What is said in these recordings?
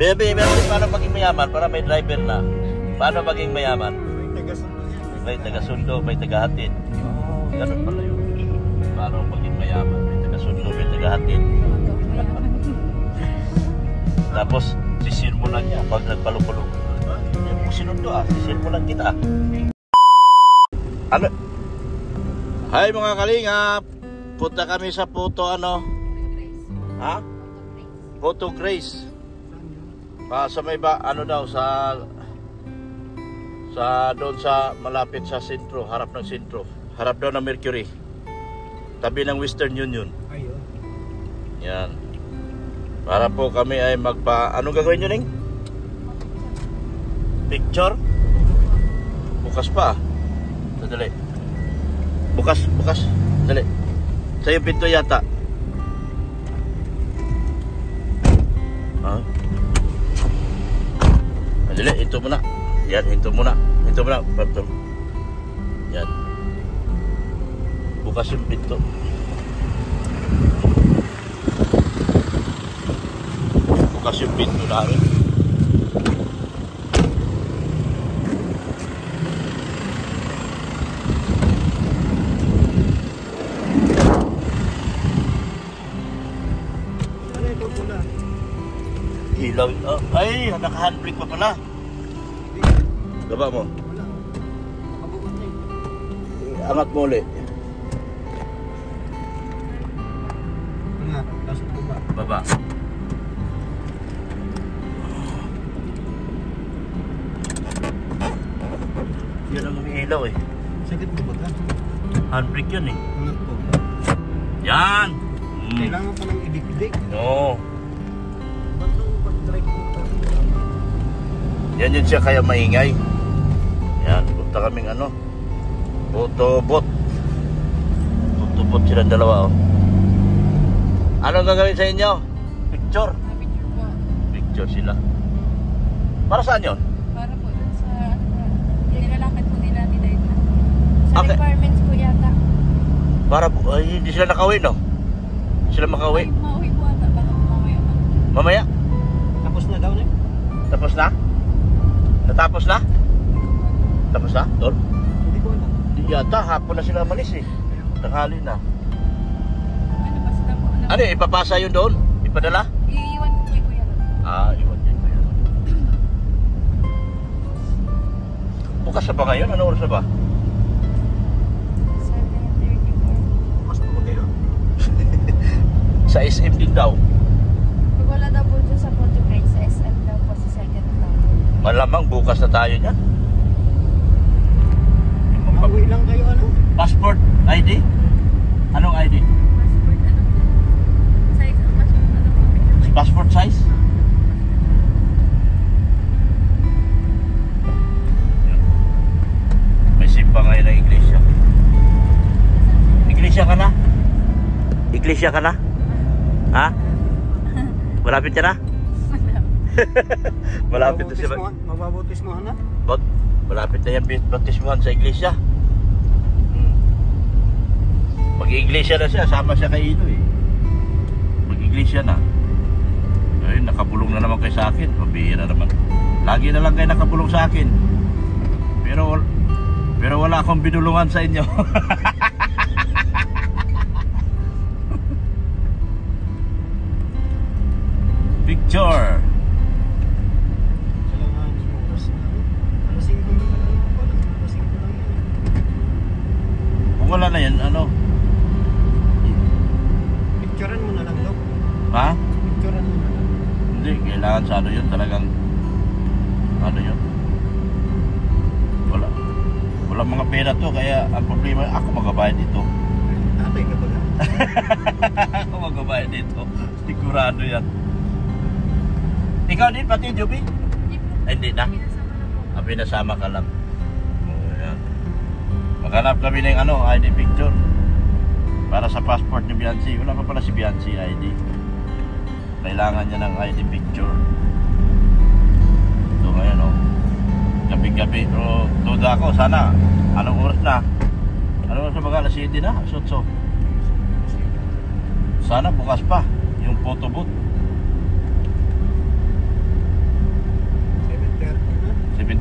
Bebe, paano maging mayaman? Para may driver na. Paano maging mayaman? May taga-sundo, may taga-hatid. Oh, ganun pala yun. Paano maging mayaman? May taga-sundo, may taga-hatid. Tapos, sisir mo lang niya pag nagpalupulong. Hindi mo sinundo sisir mo lang kita. Ano? Hi mga kalingap! Punta kami sa Photo Ha? Photo Grace. Sa may ba, daw, sa doon sa malapit sa sentro, harap ng sentro. Harap daw ng Mercury. Tabi ng Western Union. Ayun. Yan. Para po kami ay anong gagawin nyo, Ning? Picture? Bukas pa. Sadali. Bukas. Sadali. Sa'yo pinto yata. Sadali, hinto muna. Yan, hinto muna. Yan. Bukas yung pinto. Bukas yung pinto namin. Ilaw. Ay, naka-handbrake pa pala. Baba mo. Angat mo ulit. Baba. Yan ang umiilaw eh. Sakit mo ba ka? Handbrake yun eh. Angat po. Yan! Kailangan pa ng idik-idik. Oo. Ba't nung pag-drive mo pa? Yan yun siya kaya maingay. Yan, punta kaming Photobot. Photobot silang dalawa Anong gagawin sa inyo? Picture? Picture po. Picture sila. Para saan yun? Para po dun sa nilalakad po nila ni Daida. Sa Okay. requirements po yata. Para po, hindi sila nakauwi, no? Sila makauwi. Ay, mauwi po ata. Baka mamaya pa. Mamaya? Tapos na daw na. Tapos na? Natapos na? Tapos na? Tol? Hindi ko alam. Hindi yata, hapon na sila malis eh. Tanghali na. Ano ba sila po? Ano, ipapasa yun doon? Ipadala? Iiwan ko kay Kuya Ron. Iwan din ko yan. Bukas na ba ngayon? Ano oras na ba? 7:34. Mas pa ba kayo? Sa SM din daw. Pag wala daw po dyan sa Photo Grade, sa SM daw po sa second floor. Malamang bukas na tayo niyan. Mauwi lang kayo Passport ID? Anong ID? Passport, size ang passport, Passport size? May simba ngayon ng iglesia. Iglesia ka na? Iglesia ka na? Ha? Malapit ka na? Malapit na siya. Mababutismohan na? Malapit na yan baptismuhan sa iglesia. Mag-iglesia na siya, sama siya kay Ino eh. Mag-iglesia na. Ay, nakabulong na naman kayo sa akin. Pabihira naman. Lagi na lang kayo nakabulong sa akin. Pero wala akong binulungan sa inyo. Picture. Kung wala na yan, Picturean mo na lang daw. Ha? Picturean mo na lang. Hindi, kailangan sa yun talagang yun. Wala mga pera to, kaya ang problema ako magbabayad dito. Tatay ka ba na? Ako magbabayad dito. Sigurado yan. Ikaw din pati, Juby? Ay, hindi na. Pinasama ka lang. Ayan. Maghanap kami ng ID picture para sa passport ni Biancy. Wala pa pala si Biancy ID. Kailangan niya ng ID picture. Ito ngayon gabi-gabi. Pero duda ako, sana anong oras na? Anong oras na baga? Alas 7 na? So. Sana bukas pa yung photo booth.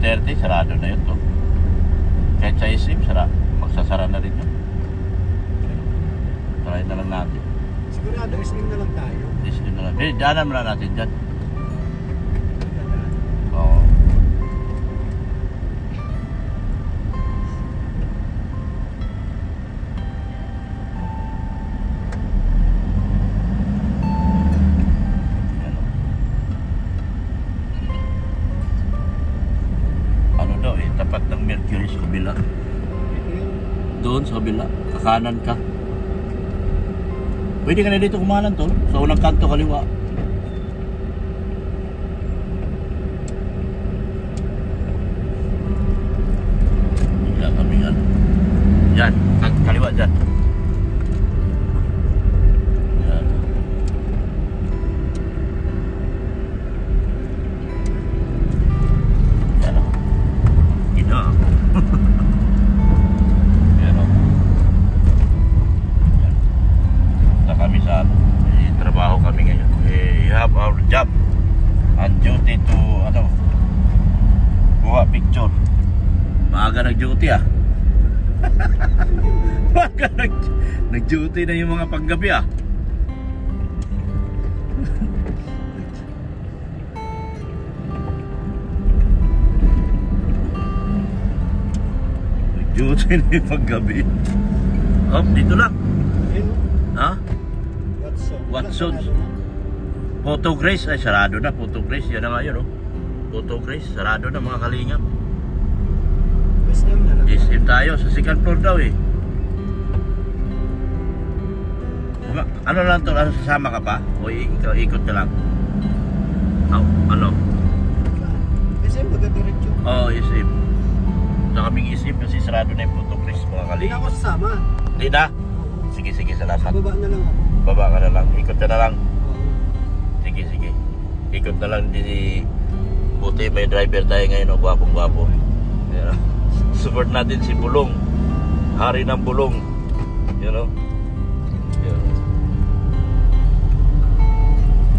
10:30, sarado na yun to. Kahit sa SM, magsasara na rin yun. Try na lang natin. Sigurado, islim na lang tayo. SM na lang. Daanan mo na natin dyan. Oo. Ano daw eh, tapat ng Mercury sa kabila. Ito yun. Doon sa kabila, kakanan ka. Pwede ka na dito kumanan tol, sa unang kanto kaliwa. Bigla kami ano. Yan, kaliwa dyan. Yan. Yan o. Gina. Yan o. Yan. Punta kami sa trabaho kami ngayon. We have our job and duty to kuha picture. Maaga nag-duty ah. Maaga nag-duty na yung mga panggabi ah. Nag-duty na yung panggabi. Oh, dito lang. Ayun. Ha? Watson. Watson's. Photo Grace ay sarado na. Photo Grace, yan na nga yun oh. Photo Grace, sarado na mga kalingap. SM na lang. SM tayo, sa second floor daw eh. Ano lang to, ano, sasama ka pa? O ikaw ikot ka lang? Ano? SM magadiretso. Oo, SM. Sa kaming SM kasi sarado na yung Photo Grace mga Hindi na kalingap. ako sasama. Di na? Oo. Sige, salamat. Baba na lang ako. Baba ka na lang, ikot ka na lang. Oo. Sige. Ikot na lang di buti may driver tayo ngayon, oh, gwapong-gwapo. Yeah. Support natin si Bulong. Hari ng Bulong. You know? Yeah.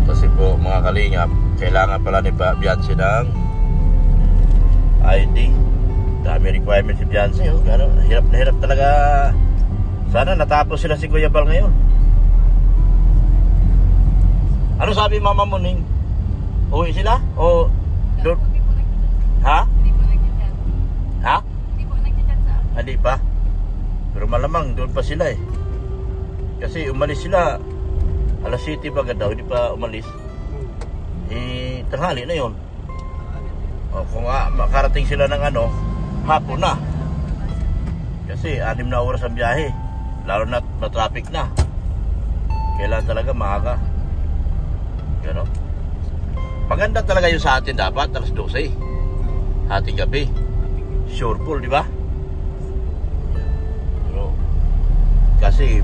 Kasi po mga kalingap, kailangan pala ni Beyonce ng ID. Dami requirement si Beyonce, oh. Hirap na hirap talaga. Sana natapos sila si Kuya Bal ngayon. Ano sabi mama mo, Ning? Uwi sila? O doon? Hindi po nagchat. Ha? Hindi po nagchat. Ha? Hindi po nagchat sa akin. Hindi pa. Pero malamang doon pa sila eh. Kasi umalis sila alas 7 bagad daw, hindi pa umalis. Eh, tanghali na yun. O, kung makarating sila ng hapon na. Kasi 6 na oras ang biyahe. Lalo na traffic na. Kailangan talaga maaga. Gano? Maganda talaga yung sa atin dapat, alas 12. Hating gabi. Sure full, di ba? Pero, kasi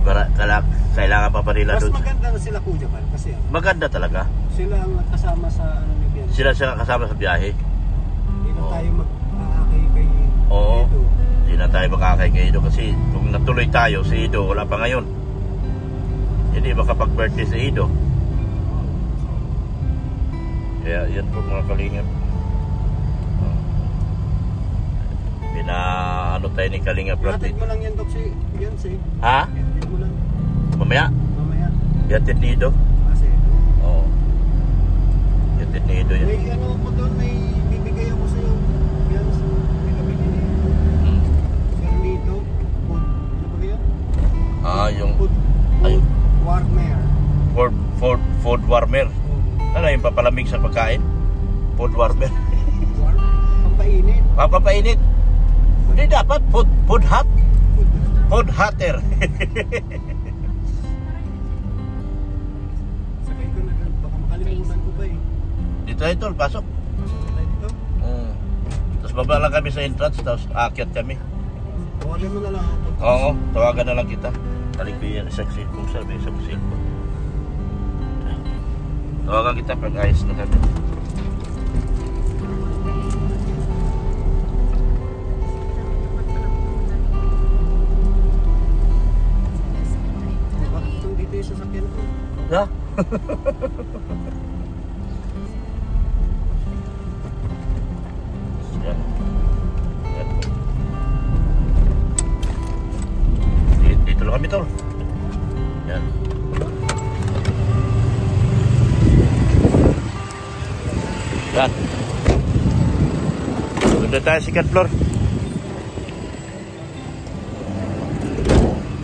kailangan pa nila Mas doon. maganda na sila Kuya Bal kasi Maganda talaga. sila ang kasama sa ni Bian. Sila kasama sa biyahe. Hindi na Oo. tayo mag-aakay kay Oo. Edo. Hindi na tayo makakay kay Ido kasi kung natuloy tayo, si Ido wala pa ngayon. Hindi makapag-birthday si Ido. Kaya yan po mga kalingap. Ano tayo ni Kalingap Brad. Hatid mo lang yan, Dok, si Beyonce. Ha? Hatid mo lang. Mamaya? Mamaya. Yatid ni Ido? Kasi Oo. Yatid ni Ido yan. may ano ko doon, may bibigay ako sa'yo. Beyonce. May nabigay ni Sir Nito. Food. Ano ba yun? Yung Food. Ayun. Warmer. food warmer. Ano yung papalamig sa pagkain? Food warmer. Warm. Pampainit. Papainit. Hindi dapat food hot. Food. Food hotter. Sakay ko na doon. Baka makalimutan ko pa eh. Dito ay tol, pasok. Pasok na tayo dito. Tapos baba lang kami sa entrance, tapos aakyat kami. Tawagan mo na lang ako. Oo, tawagan na lang kita. Balik ko yan, isang cellphone, sabi, isang cellphone. Tawagan kita pag ayos na kami. Bakit itong dito yung sasakyan ko? Ha? Yan. Yan. Punta tayo second floor.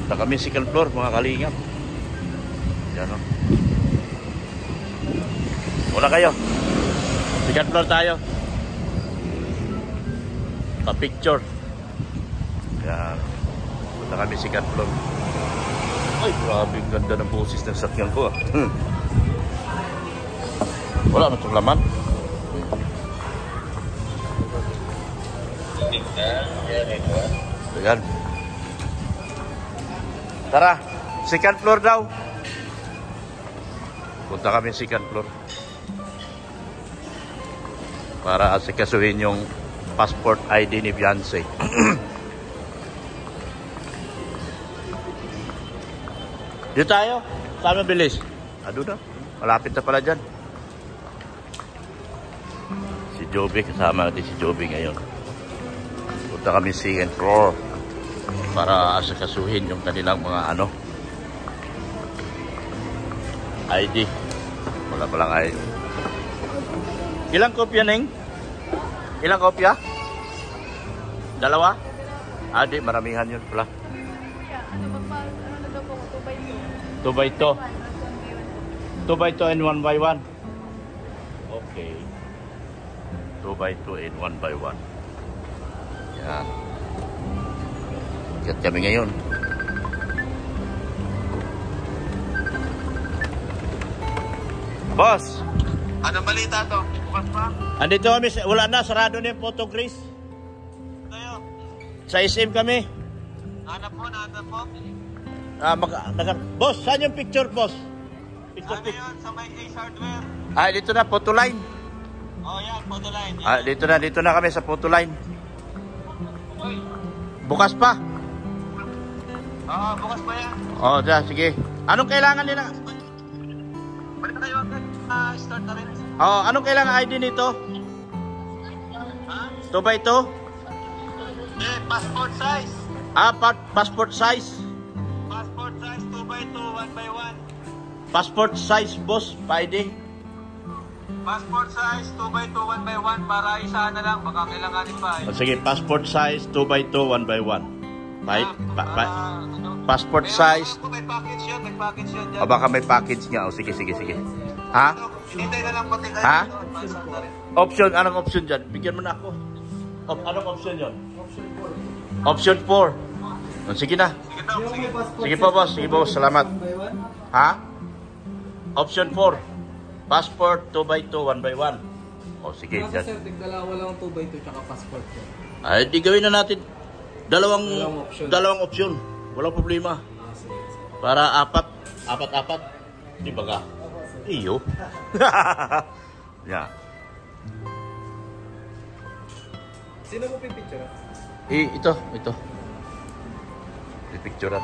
Punta kami second floor, mga kalingap. Yan o. Muna kayo. Second floor tayo. Pa-picture. Yan. Punta kami second floor. Ay, grabe ganda ng boses ng sakyan ko. Wala na itong laman. Ayan. Tara, second floor daw. Punta kami second floor. Para asikasuhin yung passport ID ni Beyonce. Dito tayo. Saan mabilis? Doon na. Malapit na pala dyan. Si Joby. Kasama natin si Joby ngayon. Punta kami second floor. Para asikasuhin yung kanilang mga ano. ID. Wala palang ID. Ilang kopya, Neng? Ilang kopya? Dalawa? Di, maramihan yun pala. 2 by 2. 2 by 2 and 1 by 1. Okay. 2 by 2 and 1 by 1. Yan. Ikat kami ngayon. Boss! Anong balita to? Bukas pa? Andito kami, wala na, sarado na yung photo Chris. Tayo. Sa SM kami. Hanap po. Boss, saan yung picture, boss? Picture. Yun? Sa may Ace Hardware. Dito na, photo line. Oh, yan. Photo line. Dito na kami sa photo line. Bukas pa. Oo, bukas pa yan. Dyan, sige. Anong kailangan nila? Balik na kayo agad. Start na rin. Anong kailangan ID nito? Ha? 2 by 2? Passport size. Passport size. Passport size 2 by 2, 1 by 1. Passport size, boss, pa ID. Passport size 2 by 2, 1 by 1 para isa na lang. Baka kailanganin pa eh. Sige, passport size 2 by 2, 1 by 1. Passport size. May package yun. May package yun dyan. Baka may package nga. Sige. Ha? Hinintay na lang pati kayo. Ha? Option, anong option dyan? Bigyan mo na ako. Anong option yun? Option 4. Sige na. Sige po, boss. Salamat. Ha? Option 4. Passport 2 by 2, 1 by 1. Sige. Sir, tigdalawa lang 2 by 2 tsaka passport ko. Di gawin na natin dalawang option. Walang problema. Para apat. Di ba ka? Iyo. Yeah. Sino mo pipicture? Ito. Pipicturean.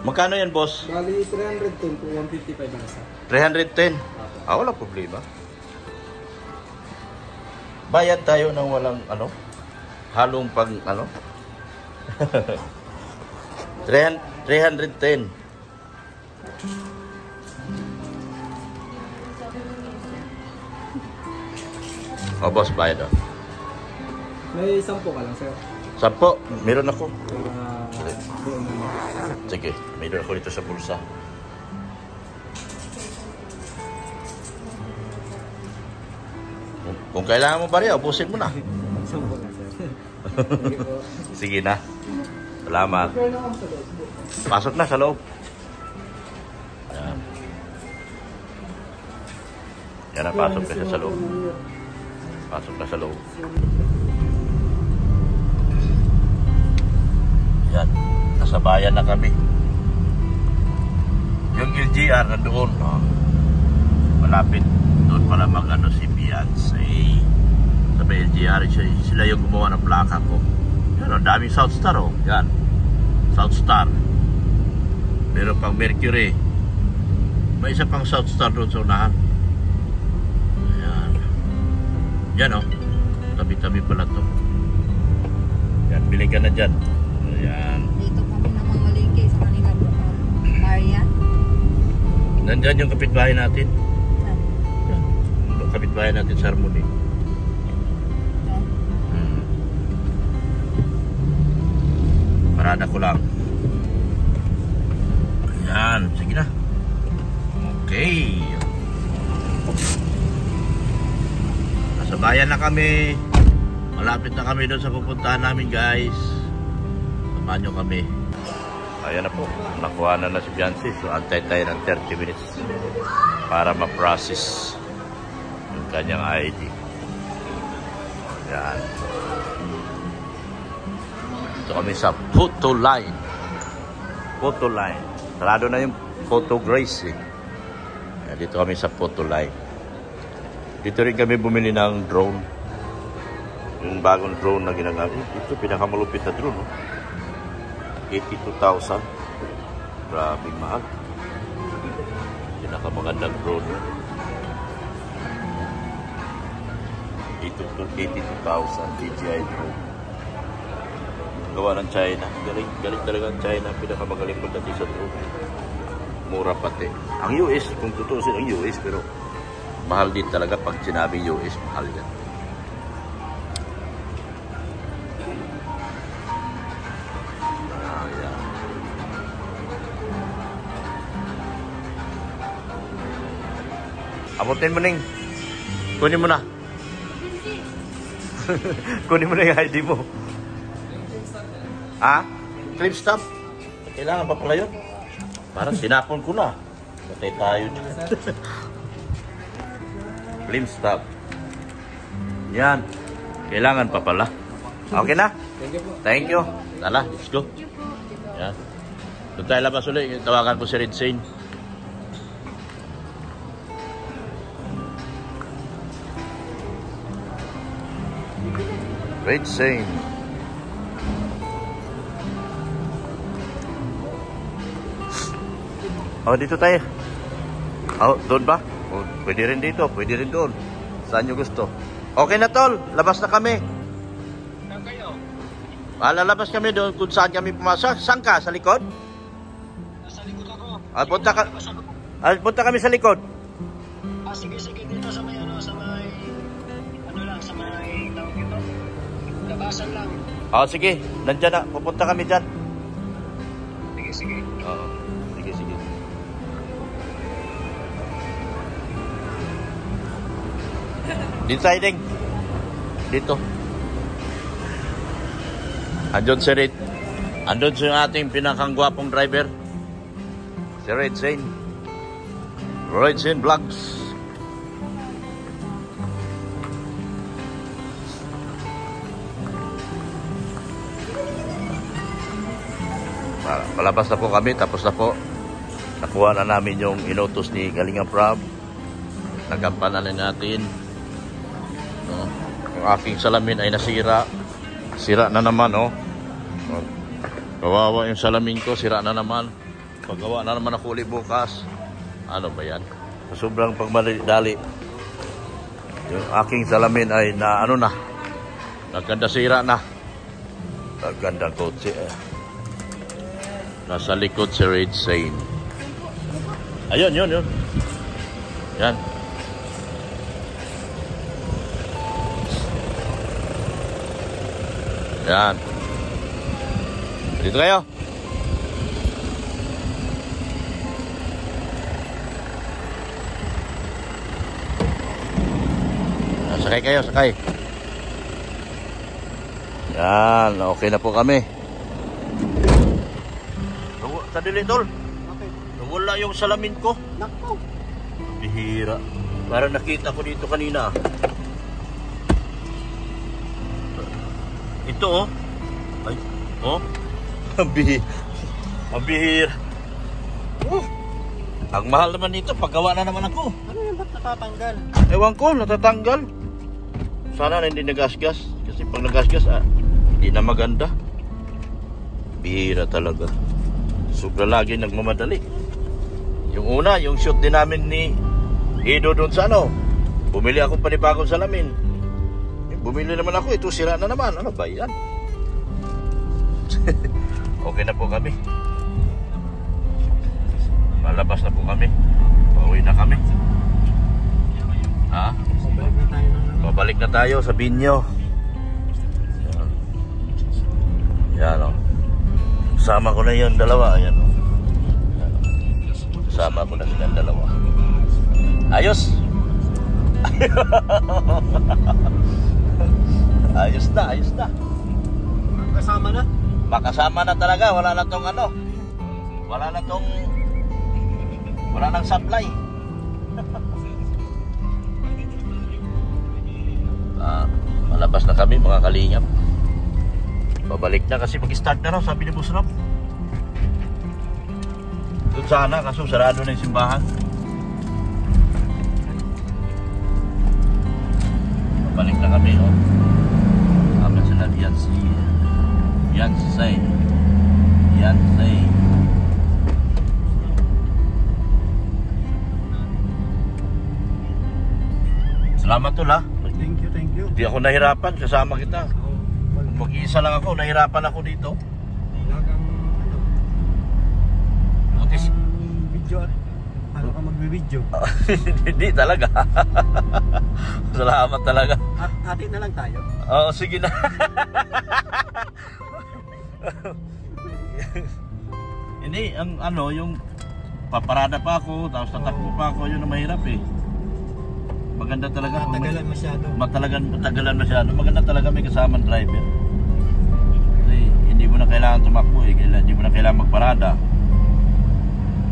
Magkano yan, boss? Bali, 310 to 155 ang isa. 310. Wala problema. Bayad tayo ng walang halong pag 310. Boss, bayad o. May 10 ka lang, sir. 10, meron ako. Doon na. Sige, meron ako dito sa bulsa. Kung kailangan mo ba rin, ubusin mo na. 10 lang, sir. Sige po. Sige na. Salamat. Pasok na sa loob. Yan. Yan na, pasok na siya sa loob. Pasok na sa loob. Yan. Nasa bayan na kami. Yung LGR na doon. Malapit. Doon pala mag-ano si Beyonce. Sa LGR, sila yung gumawa ng plaka ko. Yan, ang daming South Star, oh. Yan. South Star. Meron pang Mercury. May isa pang South Star doon sa unahan. Yan. Yan, oh. Tabi-tabi pala to. Yan, bili ka na dyan. Yan. Dito kami namamalingki sa kanila. Marian. Nandyan yung kapitbahay natin. Yan. Kapitbahay natin sa Harmony. Parada ko lang. Ayan, sige na. Okay. Nasa bayan na kami. Malapit na kami doon sa pupuntahan namin, guys. Samahan nyo kami. Ayan na po. Nakuha na si Biancy. So, antay tayo ng 30 minutes para ma-process yung kanyang ID. Ayan. Dito kami sa photo line. Photo line. Sarado na yung photo grace eh. Ayan, dito kami sa photo line. Dito rin kami bumili ng drone. Yung bagong drone na ginagamit. Ito pinakamalupit na drone. No? 82,000. Grabe mahal. Pinakamagandang drone. 82,000 DJI drone. Gawa ng China. Galing talaga ang China. Pinakamagaling pagdating sa drone. Mura pati. Ang US, kung tutusin ang US, pero mahal din talaga pag sinabing US, mahal yan. Abutin mo, Ning. Kunin mo na. Kunin mo na yung ID mo. Ha? Clip stamp? Kailangan pa pala yun? Parang sinapon ko na. Patay tayo dyan. Clip stamp. Yan. Kailangan pa pala. Okay na? Thank you po. Thank you. Tala, let's go. Yan. Doon tayo labas ulit. Tawagan ko si Red Zane. Red Zane. Oh, dito tayo. Oh, doon ba? Oh, pwede rin dito, pwede rin doon. Saan nyo gusto? Okay na, tol. Labas na kami. Saan kayo? Lalabas kami doon kung saan kami pumasok. Saan ka? Sa likod? Nasa likod ako. Punta kami sa likod. Sige, dito sa may sa may tawag ito. Labasan lang. Oh, sige. Nandyan na. Pupunta kami dyan. Sige. Oo. Sige. Dito tayo, Ding. Dito. Andun si Red. Andun si ating pinakang-gwapong driver. Si Red Zane. Red Zane Vlogs. Palabas na po kami, tapos na po. Nakuha na namin yung inutos ni Kalinga Prab. Nagampanan na natin. Ang aking salamin ay nasira. Sira na naman, oh. Kawawa yung salamin ko, sira na naman. Paggawa na naman ako ulit bukas. Ano ba yan? Sobrang pagmadali. Yung aking salamin ay nagkanda sira na. Nagkandang kotse eh. Nasa likod si Red Zane. Ayun, yun. Yan. Yan. Dito kayo. Sakay kayo, sakay. Yan, okay na po kami. Sadili, tol. Okay. Wala yung salamin ko. Nako. Bihira. Parang nakita ko dito kanina. Ito, oh. Ay, oh. Ang bihira. Ang mahal naman nito. Paggawa na naman ako. Ano yung ba't natatanggal? Ewan ko, natatanggal. Sana hindi nagasgas. Kasi pag nagasgas, hindi na maganda. Bihira talaga. Sobra lagi nagmamadali. Yung una, yung shoot din namin ni Edo doon sa bumili ako panibagong salamin. Bumili naman ako, ito sira na naman. Ano ba yan? Okay na po kami. Malabas na po kami. na kami. Ha? Pabalik na tayo ng Babalik na tayo sa Binyo. Yan o. Kasama ko na yung dalawa. Ayan o. Kasama ko na silang dalawa. Ayos! Ayos na, ayos na. kasama na. Makasama na talaga. Wala na tong ano. Wala na tong... Wala nang supply. Malabas na kami mga kalingap. Babalik na kasi mag-start na raw, sabi ni Boss Rob. Doon sana kaso sarado na yung simbahan. Babalik na kami, oh. Amin sila Yansay. Salamat tol ha. Thank you. Hindi ako nahirapan, kasama kita. Mag-iisa lang ako, nahirapan ako dito. Lagang Butis. video at paano ka magbe-video? Hindi talaga. Salamat talaga. At atin na lang tayo. Oo, sige na. Hindi, ang ano, yung paparada pa ako, tapos tatakbo pa ako, yun ang mahirap eh. Maganda talaga. Matagalan masyado. Matagalan masyado. Maganda talaga may kasamang driver. Kasi hindi mo na kailangan tumakbo eh. Hindi mo na kailangan magparada.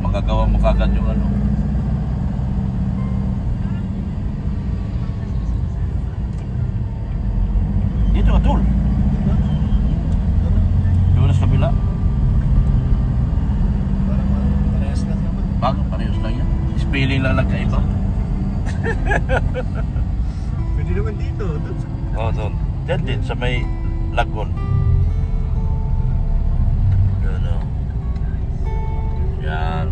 Magagawa mo kagad yung ano. Dito ka, tol. Doon sa kabila. Parang parehas lang naman. Bago, parehas lang yan. Spelling lang nagkaiba. Pwede naman dito. Doon sa... Oo, doon. Diyan din, sa may lagon. Doon, oh. Yan.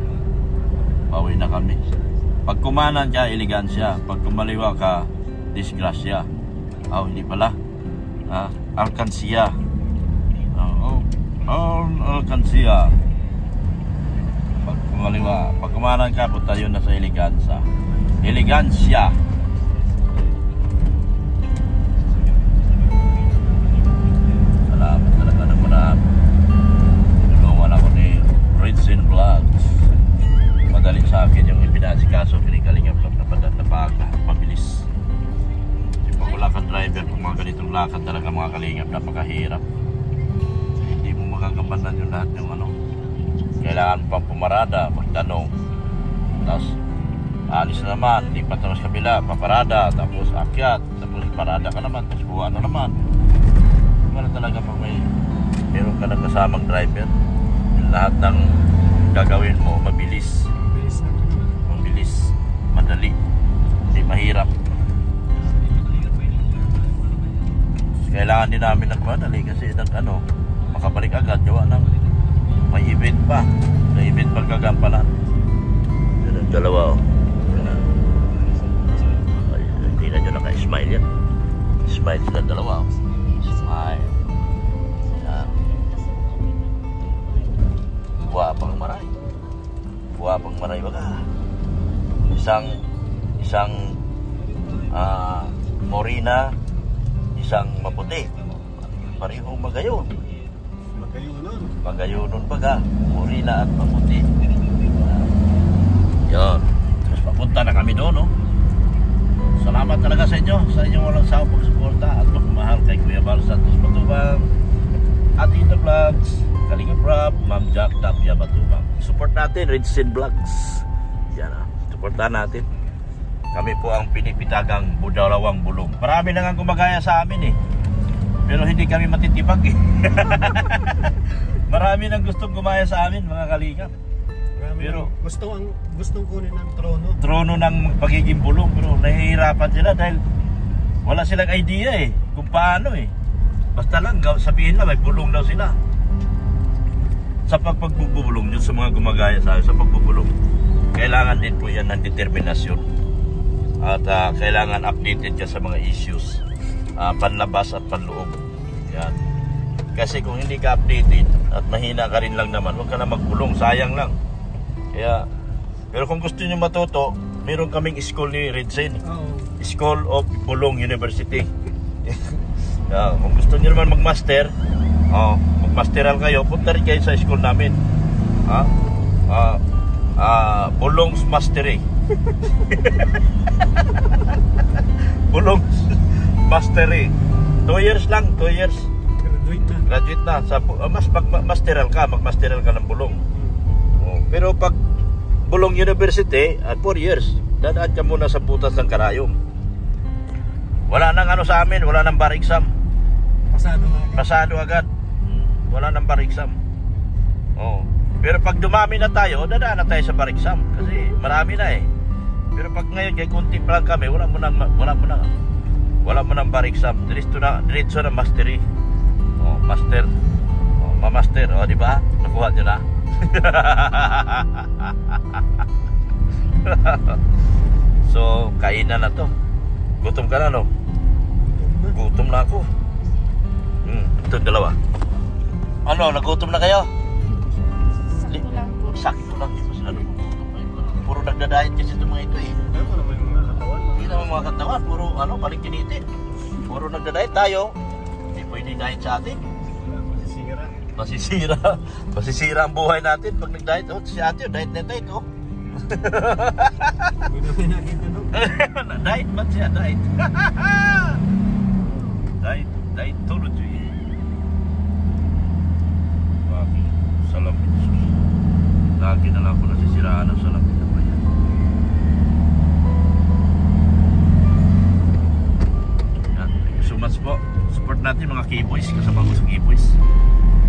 Pauwi na kami. Pag kumanan ka, elegansya. Pag kumaliwa ka, disgrasya. Hindi pala. Alcansya. Alcansya. Pag kumaliwa, pag kumanan ka, punta yun na sa elegansya. Elegansya. Salamat talaga ng marami. Tulungan ako ni Ridsin Vlogs. Madali sa akin yung ipinasikaso, pinikalingap na pabilis. Kasi pag wala kang driver, pag mga ganitong lakad talaga mga kalingap, napakahirap. Hindi mo magagampanan yung lahat yung ano. Kailangan pang pumarada, magtanong. Tapos alis na naman, lipat na sa kabila, paparada, tapos akyat, tapos parada ka naman, tapos buwan na naman. Wala talaga pag meron ka ng kasamang driver, yung lahat ng gagawin mo mabilis, madali, hindi mahirap. Kailangan din namin nagmadali kasi makabalik agad, gawa ng may event pa, sa event pagkagampanan. Yan ang dalawa, oh. Hindi na nyo naka-smile yan. Smile sila dalawa. Smile. Yan. Buwapang maray. Buwapang maray baga. Isang morina, isang maputi. Parehong magayon. Magayunon baga. Morina at maputi. Yan. Tapos papunta na kami doon, no? Salamat talaga sa inyo, sa inyong walang sawang pagsuporta at pagmamahal kay Kuya Bal Santos Matubang at Ito Vlogs, Kalingap Rob, Ma'am Jack Tapia Matubang. Support natin, Ridsin Vlogs. Yan na, supportan natin. Kami po ang pinipitagang Budalawang Bulong. Marami na nga gumagaya sa amin eh. Pero hindi kami matitibag eh. Marami nang gustong gumaya sa amin mga kalingap. Pero gustong kunin ng trono ng pagiging bulong, pero nahihirapan sila dahil wala silang idea eh kung paano eh. Basta lang sabihin lang may bulong daw sila. Sa pagbubulong yun, sa mga gumagaya sa pagbubulong, kailangan din po yan ng determinasyon at kailangan updated ka sa mga issues, panlabas at panloob. Yan. Kasi kung hindi ka updated at mahina ka rin lang naman, huwag ka na magbulong, sayang lang. Kaya, pero kung gusto nyo matuto, meron kaming school ni Redzen. Oo. School of Bulong University. Kung gusto niyo naman mag-master, mag-masteral kayo, punta rin kayo sa school namin. Bulong's Mastery. Bulong's Mastery. 2 years lang, 2 years. Graduate na. Masteral ka ng Bulong. Pero pag Bulong University, at 4 years, dadaan ka muna sa butas ng karayom. Wala nang ano sa amin, wala nang bar exam. Pasado agad. Wala nang bar exam. Pero pag dumami na tayo, dadaan na tayo sa bar exam. Kasi marami na eh. Pero pag ngayon, kay kunti pa lang kami, wala mo nang bar exam. Diretso na mastery. Master. Ma-master. Di ba? Nakuha nyo na. So, kainan na to. Gutom ka na, no? Gutom na ako. Ito dalawa. Ano, nagutom na kayo? Sakto lang po. Sakto lang, di ba sila nagutom? Puro nagda-diet kasi itong mga ito eh. Hindi naman mga katawan, puro paling kinitin. Puro nagda-diet tayo. Hindi pwede diet sa atin. Masisira ang buhay natin pag nag-diet. Si ate, diet na diet, Diet ba siya? Diet. Dietology. Bakit? Salamin. Lagi na lang ako nasisiraan ng salamin na ba yan? Thank you so much po. Support natin mga K-Boys, kasama ko sa K-Boys.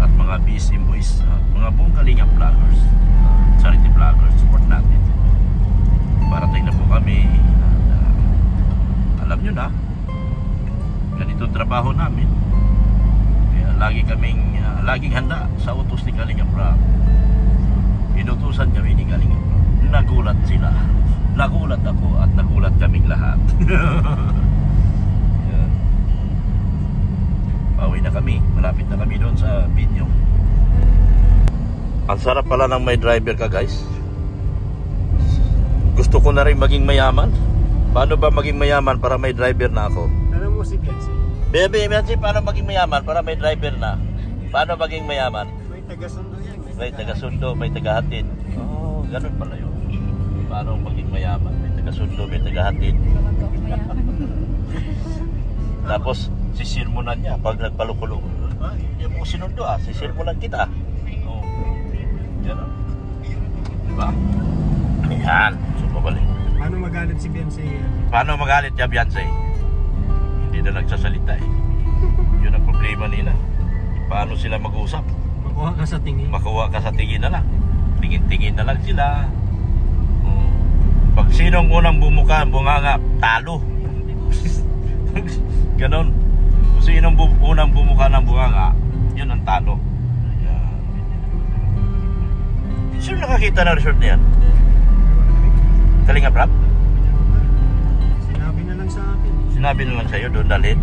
At mga BSM Boys. At mga buong Kalingap vloggers. Charity vloggers. Support natin. Parating na po kami. Alam nyo na, ganito trabaho namin. Kaya laging handa sa utos ni Kalingap Rob. Inutusan kami ni Kalingap Rob. Nagulat sila. Nagulat ako at nagulat kaming lahat. Pauwi na kami. Malapit na kami doon sa video. Ang sarap pala ng may driver ka, guys. Gusto ko na rin maging mayaman. Paano ba maging mayaman para may driver na ako? Alam mo si Bianci? Bianci, paano maging mayaman para may driver na? Paano maging mayaman? May taga-sundo yan. May taga-sundo, may taga-hatid. Ganun pala yun. Paano maging mayaman? May taga-sundo, may taga-hatid. Tapos, sisirmonan niya pag nagpalukulong. Hindi mo sinundo sisirmonan kita. Ganun. Diba? Ayan. So, babalik. Paano magalit si Bianci? Paano magalit niya, Bianci? Hindi na nagsasalita eh. Yun ang problema nila. Paano sila mag-usap? Makuha ka sa tingin. Makuha ka sa tingin na lang. Tingin-tingin na lang sila. Pag sinong unang bunganga, talo. Ganon. Kung sinong unang bumuka ng bunganga, yun ang talo. Ayan. Sino nakakita na resort na yan? Kalingap Rob? Sinabi na lang sa akin. Sinabi na lang sa'yo, doon dalhin.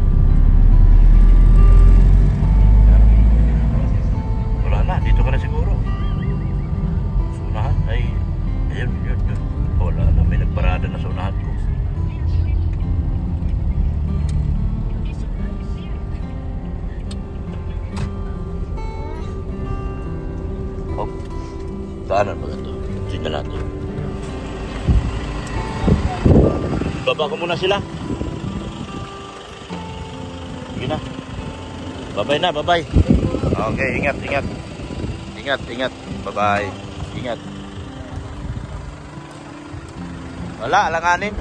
Wala na, dito ka na siguro. Sunahan, ayun. Wala na, may nagparada na sa unahan ko. Daanan ba ito? Tignan natin. Baba ko muna sila. Sige na. Bye-bye na, bye-bye. Okay, ingat. Bye-bye. Ingat. Wala, alanganin.